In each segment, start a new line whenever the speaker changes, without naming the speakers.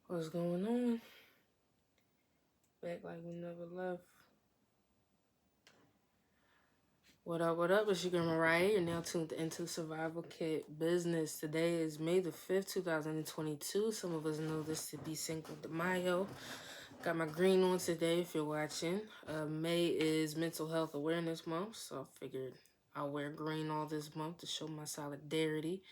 What's going on? Back like we never left. What up, what up? It's your girl Mariah. You're now tuned into Survival Kit Business. Today is May the 5th, 2022. Some of us know this to be Cinco de Mayo. Got my green on today if you're watching. May is Mental Health Awareness Month, so I figured I'll wear green all this month to show my solidarity.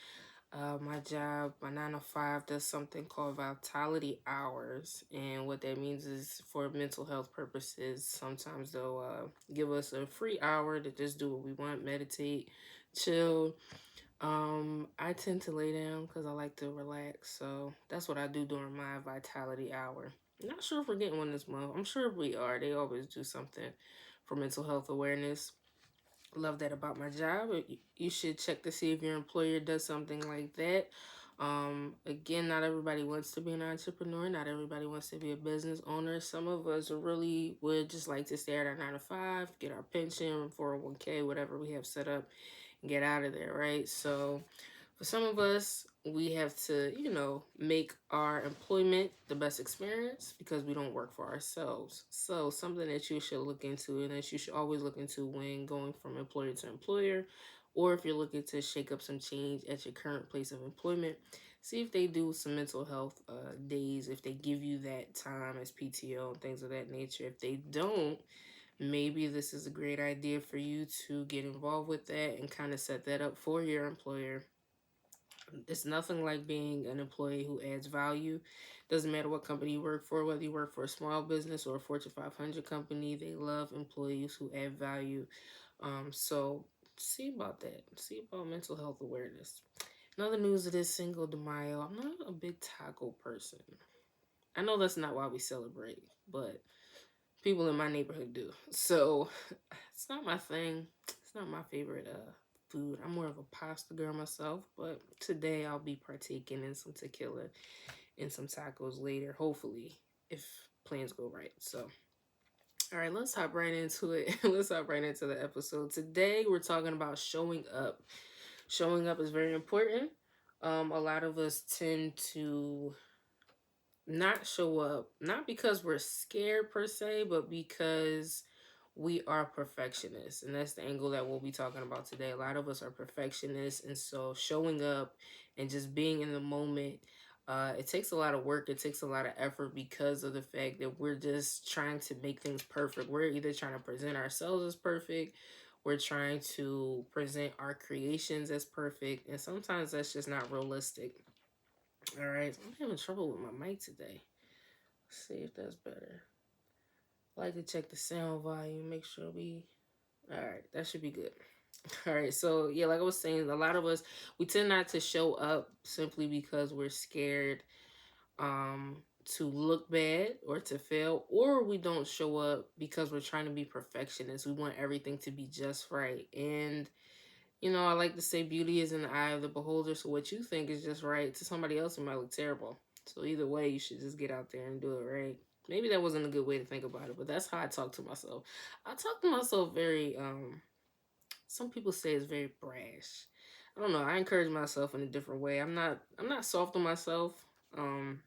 My job, my 9 to 5, does something called vitality hours. And what that means is for mental health purposes, sometimes they'll give us a free hour to just do what we want, meditate, chill. I tend to lay down because I like to relax. So that's what I do during my vitality hour. Not sure if we're getting one this month. I'm sure we are. They always do something for mental health awareness. Love that about my job. You should check to see if your employer does something like that. Again, not everybody wants to be an entrepreneur. Not everybody wants to be a business owner. Some of us really would just like to stay at our 9 to 5, get our pension, 401k, whatever we have set up, and get out of there, right? So for some of us, we have to, make our employment the best experience because we don't work for ourselves. So something that you should look into and that you should always look into when going from employer to employer, or if you're looking to shake up some change at your current place of employment, see if they do some mental health days, if they give you that time as PTO and things of that nature. If they don't, maybe this is a great idea for you to get involved with that and kind of set that up for your employer. It's nothing like being an employee who adds value. Doesn't matter what company you work for, whether you work for a small business or a Fortune 500 company, they love employees who add value. So see about that. See about mental health awareness. Another news of this Cinco de Mayo, I'm not a big taco person. I know that's not why we celebrate, but people in my neighborhood do. So it's not my thing. It's not my favorite food. I'm more of a pasta girl myself, but today I'll be partaking in some tequila and some tacos later, hopefully, if plans go right. So, all right, let's hop right into it. Let's hop right into the episode. Today we're talking about showing up. Showing up is very important. A lot of us tend to not show up, not because we're scared per se, but because we are perfectionists. And that's the angle that we'll be talking about today. A lot of us are perfectionists. And so showing up and just being in the moment, it takes a lot of work. It takes a lot of effort because of the fact that we're just trying to make things perfect. We're either trying to present ourselves as perfect, we're trying to present our creations as perfect. And sometimes that's just not realistic. All right, I'm having trouble with my mic today. Let's see if that's better. I like to check the sound volume, make sure we. All right, that should be good. All right, so yeah, like I was saying, a lot of us we tend not to show up simply because we're scared to look bad or to fail, or we don't show up because we're trying to be perfectionists. We want everything to be just right. And I like to say beauty is in the eye of the beholder. So what you think is just right to somebody else, it might look terrible. So either way, you should just get out there and do it, right? Maybe that wasn't a good way to think about it, but that's how I talk to myself. I talk to myself very, some people say it's very brash. I don't know. I encourage myself in a different way. I'm not soft on myself. Um,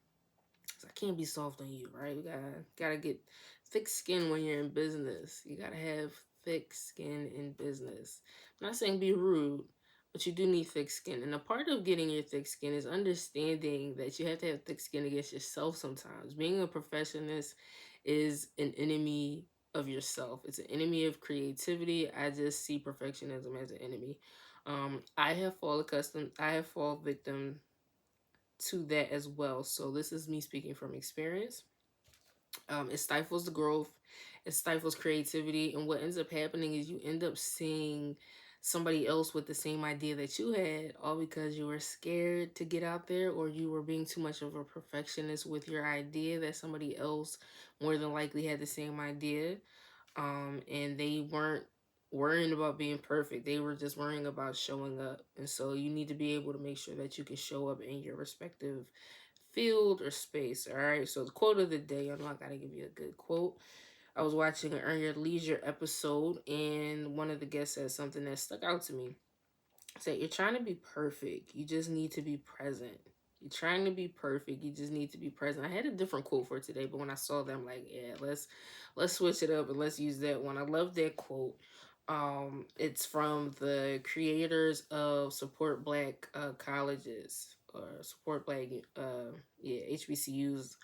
'Cause I can't be soft on you, right? You gotta get thick skin when you're in business. You gotta have thick skin in business. I'm not saying be rude, but you do need thick skin. And a part of getting your thick skin is understanding that you have to have thick skin against yourself sometimes. Being a perfectionist is an enemy of yourself. It's an enemy of creativity. I just see perfectionism as an enemy. I have fallen victim to that as well. So this is me speaking from experience. It stifles the growth, it stifles creativity, and what ends up happening is you end up seeing somebody else with the same idea that you had, all because you were scared to get out there, or you were being too much of a perfectionist with your idea that somebody else more than likely had the same idea, and they weren't worrying about being perfect. They were just worrying about showing up. And so you need to be able to make sure that you can show up in your respective field or space. All right. So the quote of the day, I know I gotta give you a good quote. I was watching an Earn Your Leisure episode, and one of the guests said something that stuck out to me. It said, "You're trying to be perfect. You just need to be present." You're trying to be perfect. You just need to be present. I had a different quote for today, but when I saw them, like, yeah, let's switch it up and let's use that one. I love that quote. It's from the creators of Support Black Colleges or Support Black, yeah, HBCUs.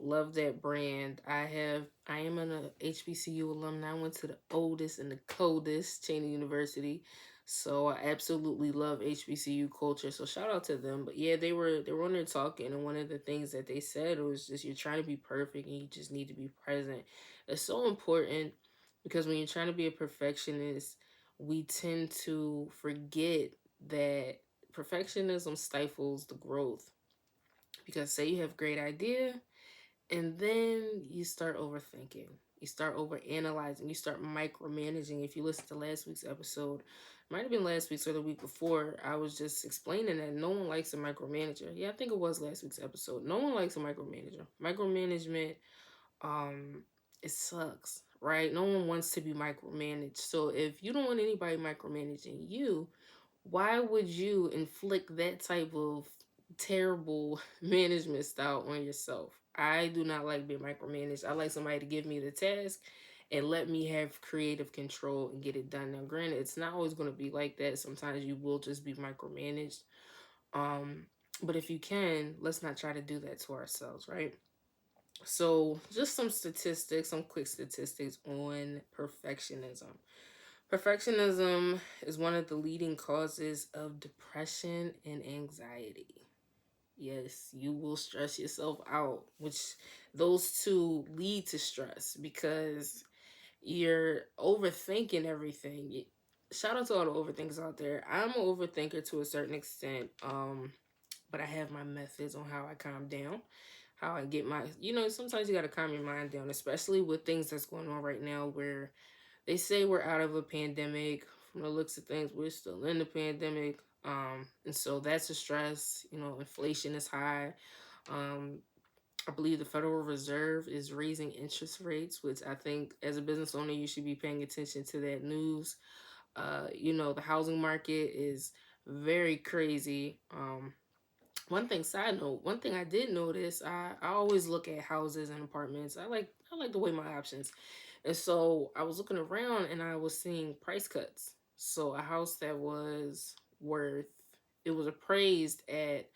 Love that brand. I am an HBCU alumni. I went to the oldest and the coldest, Cheney University. So I absolutely love HBCU culture. So shout out to them. But yeah, they were on there talking, and one of the things that they said was just you're trying to be perfect and you just need to be present. It's so important because when you're trying to be a perfectionist, we tend to forget that perfectionism stifles the growth. Because say you have a great idea, and then you start overthinking. You start over analyzing. You start micromanaging. If you listen to last week's episode, might have been last week's or the week before, I was just explaining that no one likes a micromanager. Yeah, I think it was last week's episode. No one likes a micromanager. Micromanagement, um, it sucks, right? No one wants to be micromanaged. So if you don't want anybody micromanaging you, why would you inflict that type of terrible management style on yourself? I do not like being micromanaged. I like somebody to give me the task and let me have creative control and get it done. Now, granted, it's not always going to be like that. Sometimes you will just be micromanaged. Um, but if you can, let's not try to do that to ourselves, right? So, just some statistics, some quick statistics on perfectionism. Perfectionism is one of the leading causes of depression and anxiety. Yes, you will stress yourself out, which those two lead to stress because you're overthinking everything. Shout out to all the overthinkers out there. I'm an overthinker to a certain extent, but I have my methods on how I calm down, how I get my, sometimes you got to calm your mind down, especially with things that's going on right now where they say we're out of a pandemic. From the looks of things, we're still in the pandemic. And so that's a stress. Inflation is high. Um, I believe the Federal Reserve is raising interest rates, which I think as a business owner, you should be paying attention to that news. The housing market is very crazy. One thing I did notice, I always look at houses and apartments. I like to weigh my options. And so I was looking around and I was seeing price cuts. So a house that was worth it was appraised at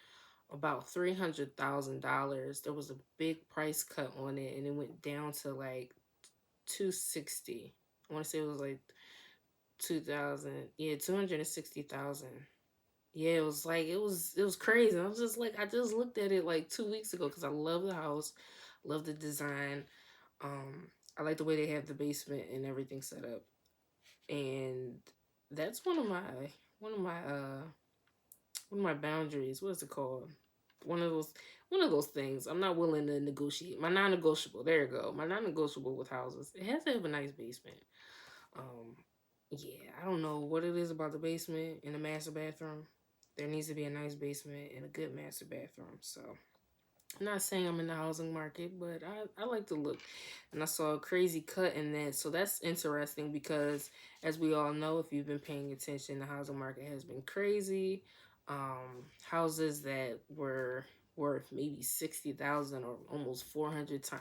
about $300,000. There was a big price cut on it and it went down to like 260. I want to say it was like 2000. Yeah, 260,000. Yeah, it was crazy. I was just like I just looked at it like 2 weeks ago because I love the house, love the design. I like the way they have the basement and everything set up, and that's one of my uh one of my boundaries. What is it called? One of those one of those things. I'm not willing to negotiate. My non-negotiable. There you go. My non-negotiable with houses. It has to have a nice basement. Um, yeah, I don't know what it is about the basement and the master bathroom. There needs to be a nice basement and a good master bathroom. So I'm not saying I'm in the housing market, but I like to look. And I saw a crazy cut in that. So that's interesting because, as we all know, if you've been paying attention, the housing market has been crazy. Houses that were worth maybe 60,000 or almost 400%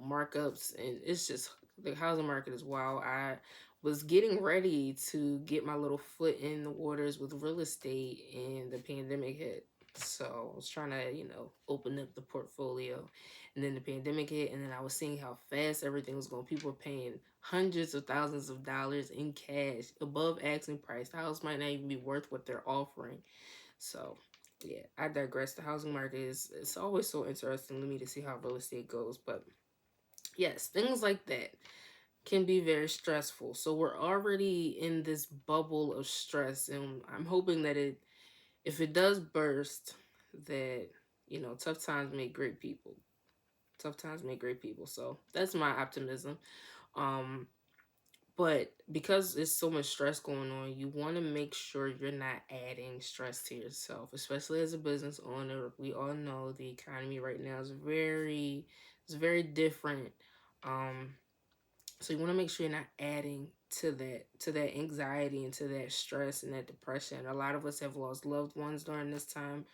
markups. And it's just, the housing market is wild. I was getting ready to get my little foot in the waters with real estate, and the pandemic hit. So I was trying to, open up the portfolio. And then the pandemic hit, and then I was seeing how fast everything was going. People were paying hundreds of thousands of dollars in cash above asking price. The house might not even be worth what they're offering. So, yeah, I digress. The housing market is it's always so interesting to me to see how real estate goes. But yes, things like that can be very stressful. So we're already in this bubble of stress, and I'm hoping that if it does burst, that tough times make great people. Tough times make great people. So that's my optimism. Um, but because there's so much stress going on, you want to make sure you're not adding stress to yourself, especially as a business owner. We all know the economy right now is very different. Um, So you want to make sure you're not adding to that anxiety and to that stress and that depression. A lot of us have lost loved ones during this time.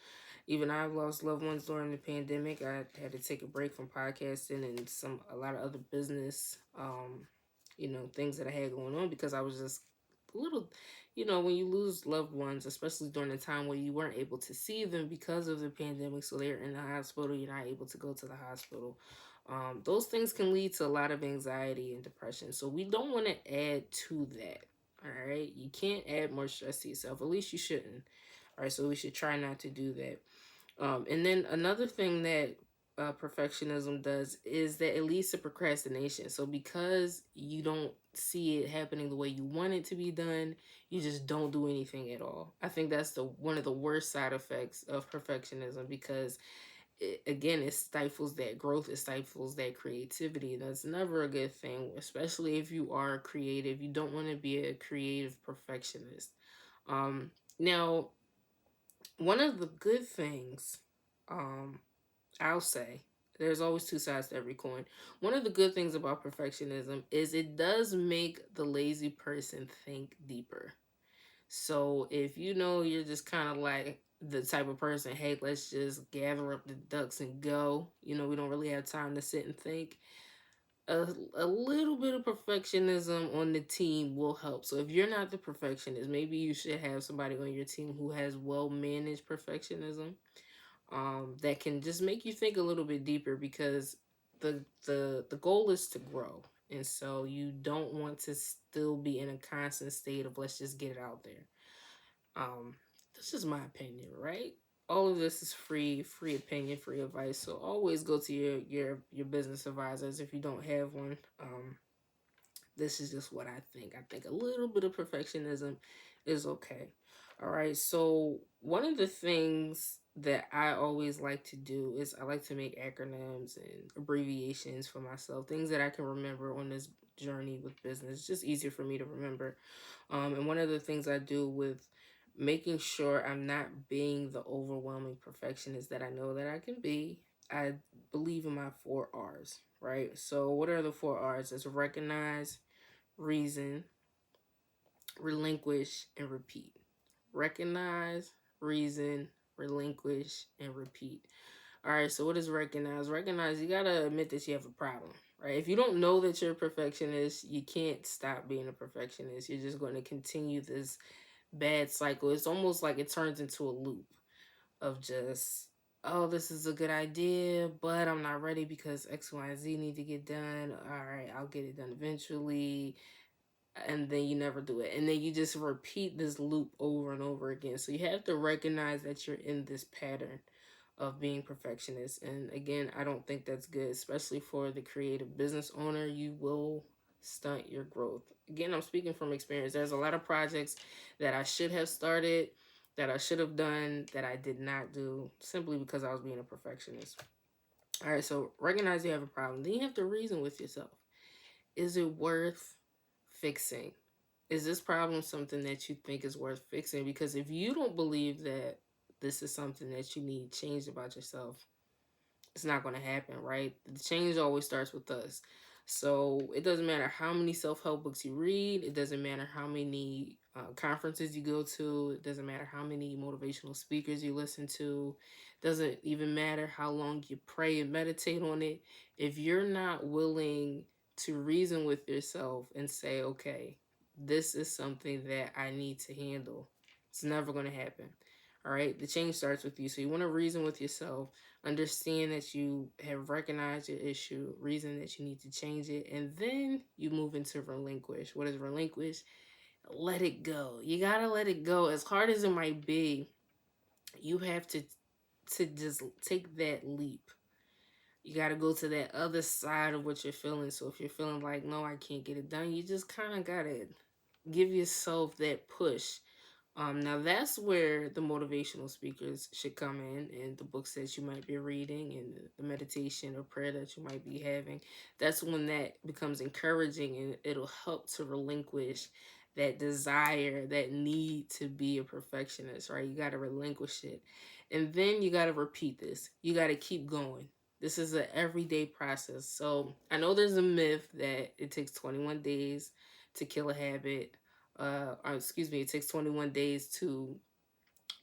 Even I've lost loved ones during the pandemic. I had to take a break from podcasting and a lot of other business, things that I had going on because I was just a little, when you lose loved ones, especially during a time where you weren't able to see them because of the pandemic, so they're in the hospital, you're not able to go to the hospital. Those things can lead to a lot of anxiety and depression. So we don't want to add to that. All right. You can't add more stress to yourself. At least you shouldn't. All right. So we should try not to do that. And then another thing that perfectionism does is that it leads to procrastination. So because you don't see it happening the way you want it to be done, you just don't do anything at all. I think that's the one of the worst side effects of perfectionism because again, it stifles that growth, it stifles that creativity. That's never a good thing, especially if you are creative. You don't want to be a creative perfectionist. Now, one of the good things, um, I'll say, there's always two sides to every coin. One of the good things about perfectionism is it does make the lazy person think deeper. So if you know you're just kind of like the type of person, hey, let's just gather up the ducks and go. We don't really have time to sit and think. A little bit of perfectionism on the team will help. So if you're not the perfectionist, maybe you should have somebody on your team who has well managed perfectionism, that can just make you think a little bit deeper because the goal is to grow. And so you don't want to still be in a constant state of let's just get it out there. Um, this is my opinion, right? All of this is free opinion, free advice. So always go to your business advisors if you don't have one. This is just what I think. I think a little bit of perfectionism is okay. All right. So one of the things that I always like to do is I like to make acronyms and abbreviations for myself, things that I can remember on this journey with business. It's just easier for me to remember. And one of the things I do with making sure I'm not being the overwhelming perfectionist that I know that I can be, I believe in my 4 R's, right? So, what are the 4 R's? It's recognize, reason, relinquish, and repeat. Recognize, reason, relinquish, and repeat. All right, so what is recognize? Recognize, you gotta admit that you have a problem, right? If you don't know that you're a perfectionist, you can't stop being a perfectionist. You're just going to continue this bad cycle. It's almost like it turns into a loop of just, oh, this is a good idea, but I'm not ready because X, Y, and Z need to get done. All right, I'll get it done eventually. And then you never do it. And then you just repeat this loop over and over again. So you have to recognize that you're in this pattern of being perfectionist. And again, I don't think that's good, especially for the creative business owner. You will stunt your growth. Again, I'm speaking from experience. There's a lot of projects that I should have started, that I should have done, that I did not do simply because I was being a perfectionist. All right, so recognize you have a problem. Then you have to reason with yourself. Is it worth fixing? Is this problem something that you think is worth fixing? Because if you don't believe that this is something that you need changed about yourself, it's not going to happen, right? The change always starts with us. So it doesn't matter how many self-help books you read. It doesn't matter how many conferences you go to. It doesn't matter how many motivational speakers you listen to. It doesn't even matter how long you pray and meditate on it. If you're not willing to reason with yourself and say, okay, this is something that I need to handle, it's never going to happen. All right. The change starts with you. So you want to reason with yourself, understand that you have recognized your issue, reason that you need to change it, and then you move into relinquish. What is relinquish? Let it go. You gotta let it go. As hard as it might be, you have to just take that leap. You gotta go to that other side of what you're feeling. So if you're feeling like, no, I can't get it done, you just kind of gotta give yourself that push. Now that's where the motivational speakers should come in, and the books that you might be reading, and the meditation or prayer that you might be having. That's when that becomes encouraging, and it'll help to relinquish that desire, that need to be a perfectionist, right? You got to relinquish it. And then you got to repeat this. You got to keep going. This is an everyday process. So I know there's a myth that it takes 21 days to kill a habit. Or excuse me, it takes 21 days to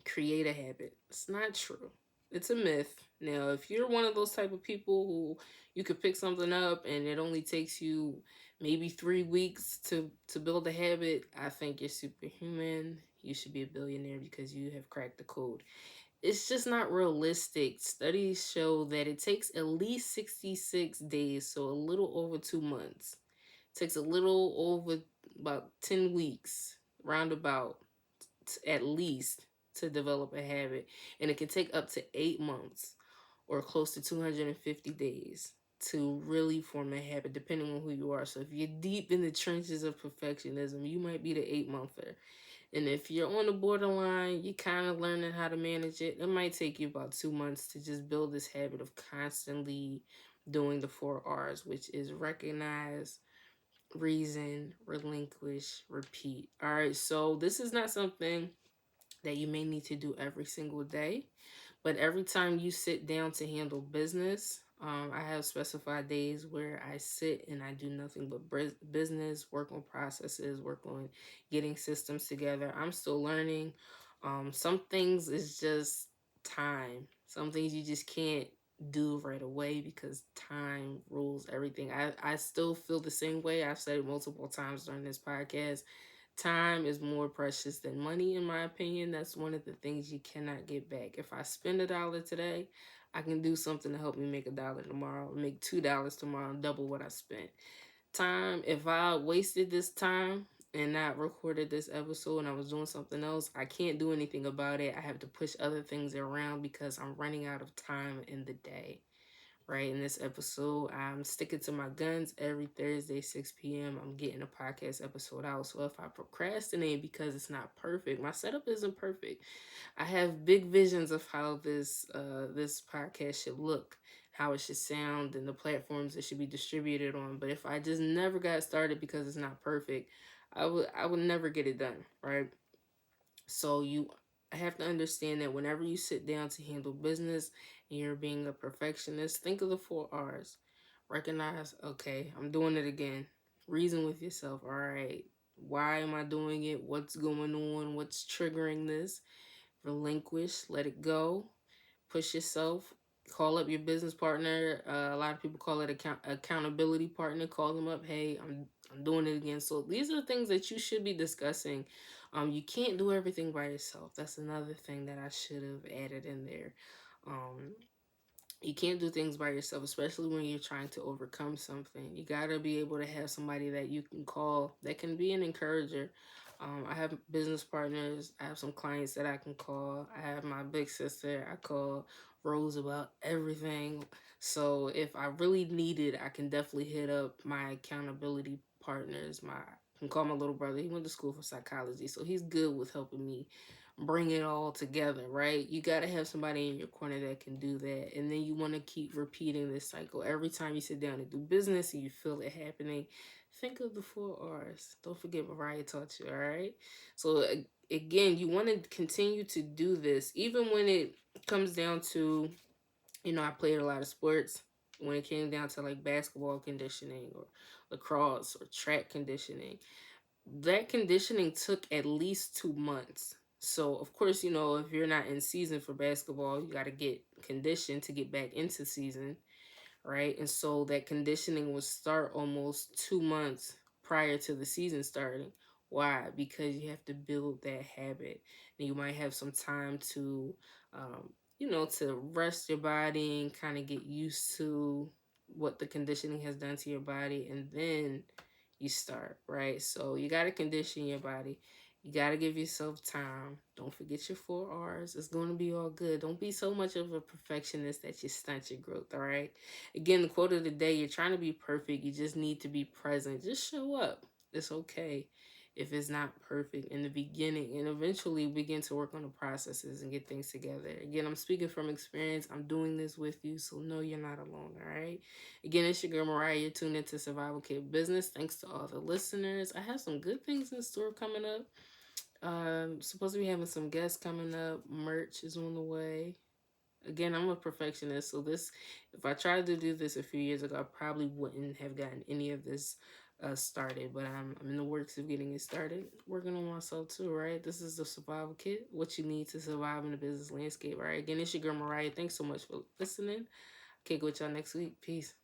create a habit. It's not true. It's a myth. Now, if you're one of those type of people who you could pick something up and it only takes you maybe 3 weeks to build a habit, I think you're superhuman. You should be a billionaire because you have cracked the code. It's just not realistic. Studies show that it takes at least 66 days, so a little over 2 months. It takes a little over about 10 weeks, roundabout, at least, to develop a habit. And it can take up to 8 months or close to 250 days to really form a habit, depending on who you are. So if you're deep in the trenches of perfectionism, you might be the 8 monther. And if you're on the borderline, you're kind of learning how to manage it. It might take you about 2 months to just build this habit of constantly doing the 4 R's, which is recognize, reason, relinquish, repeat. All right, so this is not something that you may need to do every single day. But every time you sit down to handle business, I have specified days where I sit and I do nothing but business, work on processes, work on getting systems together. I'm still learning. Some things is just time. Some things you just can't do right away because time rules everything. I still feel the same way. I've said it multiple times during this podcast. Time is more precious than money, in my opinion. That's one of the things you cannot get back. If I spend $1 today, I can do something to help me make $1 tomorrow, make $2 tomorrow, and double what I spent. Time, if I wasted this time and not recorded this episode and I was doing something else, I can't do anything about it. I have to push other things around because I'm running out of time in the day. Right, in this episode, I'm sticking to my guns. Every Thursday 6 p.m. I'm getting a podcast episode out. So if I procrastinate because it's not perfect, my setup isn't perfect. I have big visions of how this podcast should look, how it should sound, and the platforms it should be distributed on. But if I just never got started because it's not perfect, I would never get it done. Right. So you have to understand that whenever you sit down to handle business and you're being a perfectionist, think of the 4 R's. Recognize, okay, I'm doing it again. Reason with yourself. All right, why am I doing it? What's going on? What's triggering this? Relinquish, let it go. Push yourself. Call up your business partner. A lot of people call it accountability partner. Call them up. Hey, I'm doing it again. So these are things that you should be discussing. You can't do everything by yourself. That's another thing that I should have added in there. Um, you can't do things by yourself, especially when you're trying to overcome something. You gotta be able to have somebody that you can call that can be an encourager. I have business partners. I have some clients that I can call. I have my big sister. I call Rose about everything. So if I really need it, I can definitely hit up my accountability partners. I can call my little brother. He went to school for psychology, so he's good with helping me bring it all together, right? You got to have somebody in your corner that can do that. And then you want to keep repeating this cycle. Every time you sit down and do business and you feel it happening, think of the 4 R's. Don't forget Mariah taught you, all right? So, again, you want to continue to do this, even when it comes down to, I played a lot of sports. When it came down to like basketball conditioning or lacrosse or track conditioning, that conditioning took at least 2 months. So, of course, if you're not in season for basketball, you got to get conditioned to get back into season, right? And so that conditioning would start almost 2 months prior to the season starting. Why? Because you have to build that habit. And you might have some time to, to rest your body and kind of get used to what the conditioning has done to your body. And then you start, right? So you got to condition your body. You got to give yourself time. Don't forget your 4 R's. It's going to be all good. Don't be so much of a perfectionist that you stunt your growth, all right? Again, the quote of the day, you're trying to be perfect. You just need to be present. Just show up. It's okay if it's not perfect in the beginning, and eventually begin to work on the processes and get things together. Again, I'm speaking from experience. I'm doing this with you, so know you're not alone, all right? Again, it's your girl Mariah. You're tuned into Survival Kid Business. Thanks to all the listeners. I have some good things in store coming up. Supposed to be having some guests coming up. Merch is on the way. Again, I'm a perfectionist, so if I tried to do this a few years ago, I probably wouldn't have gotten any of this started. But I'm in the works of getting it started, working on myself too. Right, this is the survival kit. What you need to survive in the business landscape. Right. Again, it's your girl Mariah. Thanks so much for listening. Kick with y'all next week. Peace.